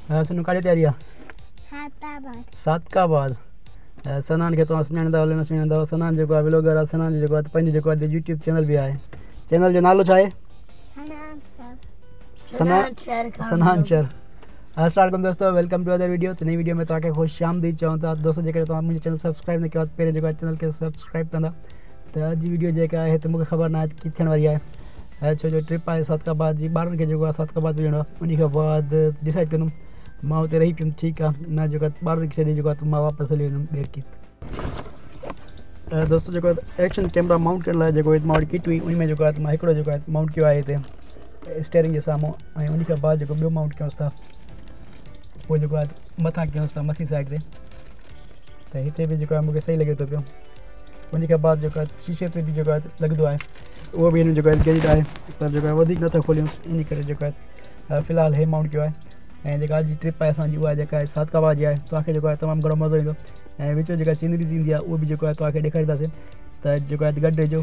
सुनो काड़ी तैयारी है सात का बाद सनान के तो सुञाणंदा न सुञाणंदा सनान जो आहे व्लॉगर आहे सनान जो आहे पंहिंजो जेको आहे यूट्यूब चैनल भी आहे चैनल जो नालो छा आहे सनान शहर अस्सलाम वालेकुम दोस्तों वेलकम टू अदर वीडियो। तो नई वीडियो में तव्हांखे खुश आमदीद चऊं था दोस्तों जेकर तव्हां मुंहिंजो चैनल सब्सक्राइब न कयो आहे पहिरियों जेको आहे चैनल खे सब्सक्राइब कंदा त अॼु जी वीडियो जेका आहे हिते मूंखे ख़बर न आहे की थियण वारी आहे छो जो ट्रिप आहे सादकाबाद जी ॿारनि खे जेको आहे सादकाबाद वञिणो आहे उन खां बाद डिसाइड कंदुमि मां उते रही पियुमि ठीकु आहे न जेको आहे ॿारनि खे छॾे जेको आहे त मां वापसि हली वेंदुमि देरि की दोस्तों जेको आहे एक्शन कैमरा माउंट करण लाइ जेको मां वटि किट हुई उन में जेको आहे त मां हिकिड़ो जेको आहे माउंट कयो आहे हिते स्टेयरिंग जे साम्हूं ऐं उन खां बाद जेको ॿियो माउंट कयोसि था वो जो मथा कयोसि मथी साइड से तो हिते भी जो मुझे सही लगे तो पियो उन के बाद जो शीशे पे भी जो लगदो है वो भी इन जो गैजेट है पर जो वधिक नथा खोलियोसि इन करे जो फिलहाल हे माउंट किया है ऐं जेका अॼु जी ट्रिप आहे असांजी उहा जेका आहे सादकाबाद जी आहे तव्हांखे जेको आहे तमामु घणो मज़ो ईंदो ऐं विच जेका सीनरीज़ ईंदी आहे उहो बि जेको आहे तव्हांखे ॾेखारींदासीं त जेको आहे गॾु रहिजो।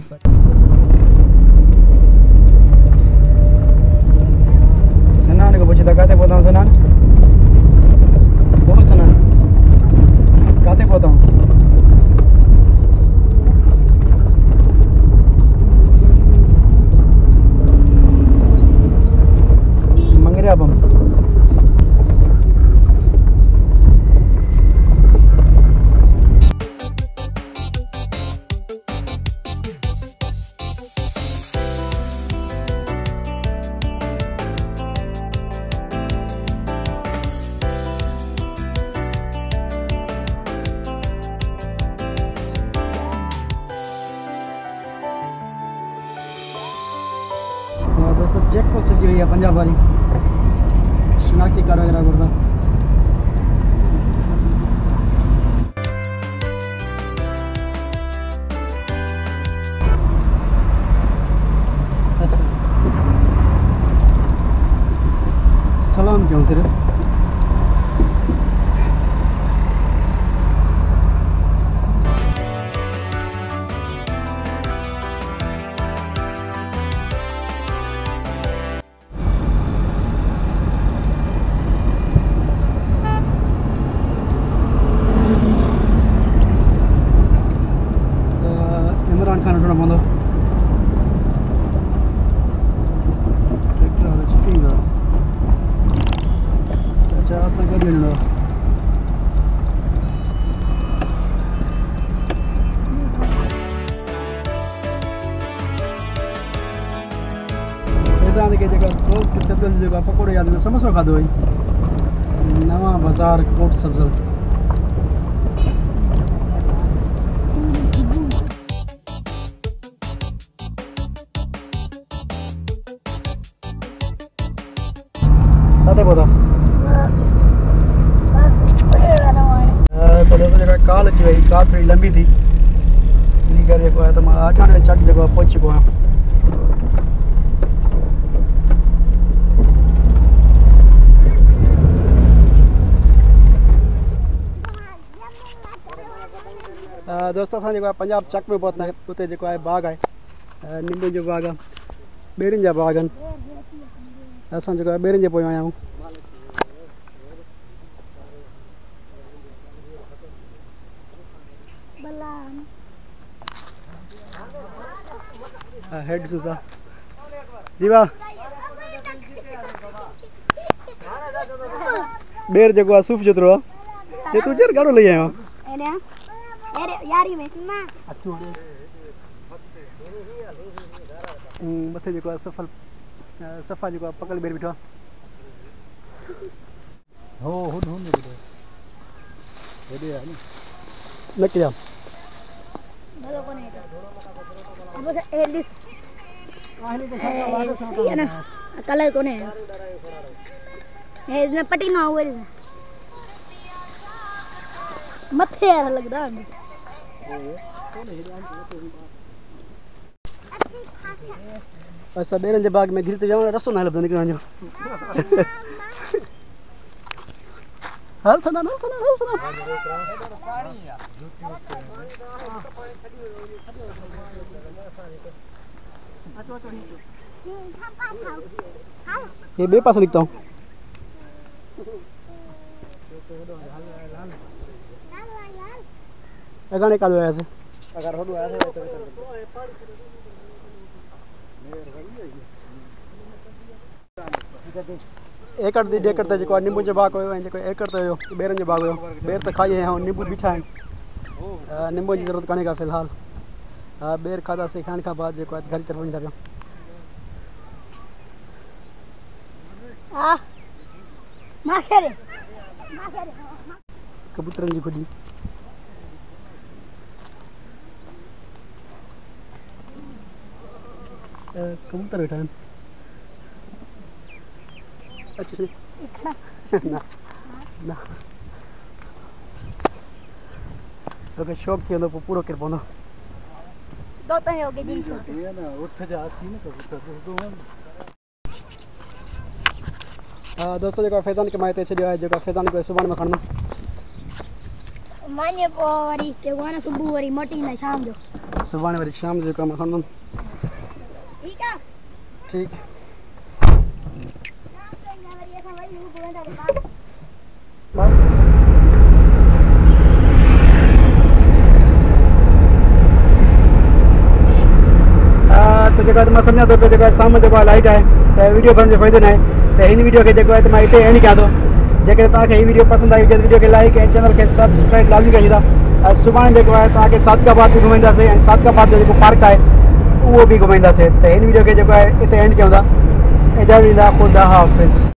सनान खां पुछी था किथे पहुता सनान सनान काथे पहुता हूँ मंगरिया बम दोस्तों चेक पोस्ट जी हुई है पंजाब वाली शिनाख्ती कार्ड वगैरह करता सलाम क्यों सिर्फ खाना थोड़ा बंद ट्रैक्टर वाला चिकिंग अच्छा असां गॾु वञिणो हितां जेके जेका कोट सब्ज़ल जेको पकोड़ो यादि में समोसो खाधो हुई नवां बाज़ार कोट सब्ज़ल काथे पहुता तो दोस्तों जो काल अची वही कार थोड़ी लंबी थी इन करे जो है तो मैं 98 चक जो पहुंच चुको आहियां। दोस्तों असां जेको आहे पंजाब चक में पहुता है उते जेको आहे बाग आहे नींबू जो बाग आहे ॿेड़ियुनि जा बाग आहिनि असां जेको आहे ॿेड़ियुनि जे पोयां आया आहियूं। हेड सुसा जी वाह ॿेर जेको आहे सूफ़ जेतिरो आहे तूं चेर गाड़ो लई आयो मथे जेको आहे सफल सफ़ा जो पकल बेर बिठो हो हुन हुन हेडे है न क्या भलो कोने अब एलिस है ना कलर कोने है ने पटी ना हुए मथे यार लगदा ऐसा बेरन जे बाग में गिरते जाओ रस्तो ना लबदा निकल वञो हल सना ये बे पास लिखता हूँ अगाने कालो आया से अगर होडो आया तो एकड़ दी डेकड़ ते जेको नींबू जो बाग होयो जेको एकड़ ते होयो बेरन जो बाग होयो बेर त खाई है नींबू बिठा है नींबू की जरूरत काने का फिलहाल बेर खादा से खाने का बाद जेको घर की तरफ वंदा पियो माखेरे कबूतरन जी खुदी कबूतर बैठा है अच्छा ना ना तो शौक थी तो पूरो कर पानो दो तो हो गए जी ये ना उठ जाती ना कबूतर दो दोस्तों जो फैजान के मायते छो है जो फैजान को सुबह में खणनो माने वरी ते वाना सुबह वरी मोटी ना शाम जो सुबह वरी शाम जो काम खणनो ठीक है ठीक तो जो मैं समझा तो जो सामने जो लाइट है तो वीडियो बनने फ़ायदो ना है तो इन वीडियो के जो है मैं इतने एंड कयां थो जेकर तव्हांखे ही वीडियो पसंद आई वीडियो के लाइक और चैनल के सब्सक्राइब लाजमी कजंदा सुभाणे जो है तव्हांखे सादकाबाद भी घुमाईंदासीं ऐं सादकाबाद जो पार्क है वो भी घुमाईंदासीं तो इन वीडियो के जो है इतने एंड कयूं था इजाज़त ॾींदा ख़ुदा हाफ़िज़।